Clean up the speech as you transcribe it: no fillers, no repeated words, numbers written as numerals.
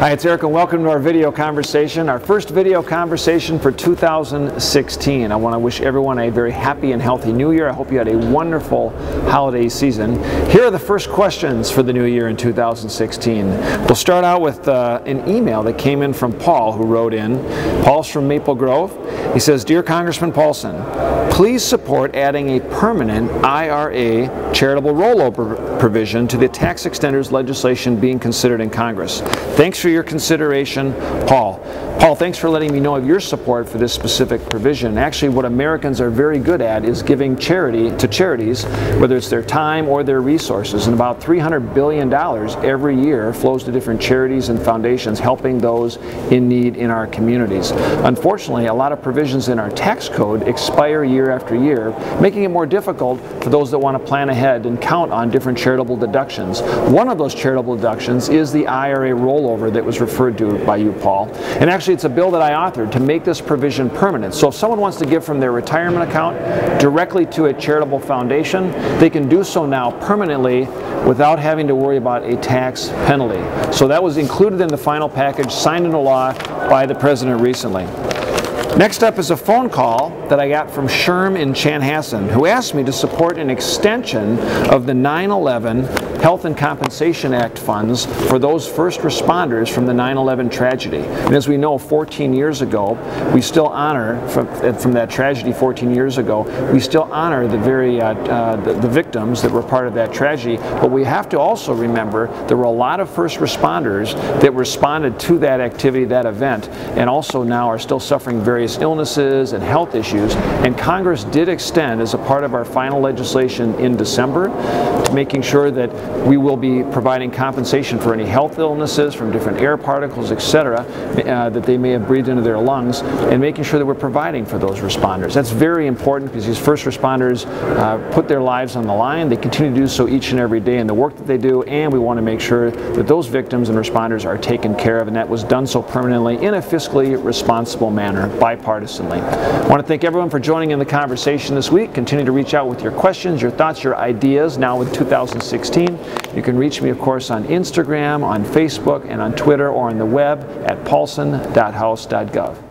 Hi, it's Erik and welcome to our video conversation, our first video conversation for 2016. I want to wish everyone a very happy and healthy new year. I hope you had a wonderful holiday season. Here are the first questions for the new year in 2016. We'll start out with an email that came in from Paul, who wrote in. Paul's from Maple Grove. He says, "Dear Congressman Paulsen, please support adding a permanent IRA charitable rollover provision to the tax extenders legislation being considered in Congress. Thanks for your consideration, Paul." Paul, thanks for letting me know of your support for this specific provision. Actually, what Americans are very good at is giving charity to charities, whether it's their time or their resources. And about $300 billion every year flows to different charities and foundations helping those in need in our communities. Unfortunately, a lot of provisions in our tax code expire year after year, making it more difficult for those that want to plan ahead and count on different charitable deductions. One of those charitable deductions is the IRA rollover that was referred to by you, Paul. And actually, it's a bill that I authored to make this provision permanent. So if someone wants to give from their retirement account directly to a charitable foundation, they can do so now permanently without having to worry about a tax penalty. So that was included in the final package, signed into law by the President recently. Next up is a phone call that I got from Sherm in Chanhassen, who asked me to support an extension of the 9/11 Health and Compensation Act funds for those first responders from the 9/11 tragedy. And as we know, 14 years ago, we still honor, from that tragedy 14 years ago, we still honor the victims that were part of that tragedy. But we have to also remember there were a lot of first responders that responded to that activity, that event, and also now are still suffering various illnesses and health issues. And Congress did extend, as a part of our final legislation in December, to making sure that we will be providing compensation for any health illnesses from different air particles, etc., that they may have breathed into their lungs, and making sure that we're providing for those responders. That's very important because these first responders put their lives on the line. They continue to do so each and every day in the work that they do, and we want to make sure that those victims and responders are taken care of, and that was done so permanently in a fiscally responsible manner, bipartisanly. I want to thank everyone for joining in the conversation this week. Continue to reach out with your questions, your thoughts, your ideas now with 2016. You can reach me, of course, on Instagram, on Facebook, and on Twitter, or on the web at paulsen.house.gov.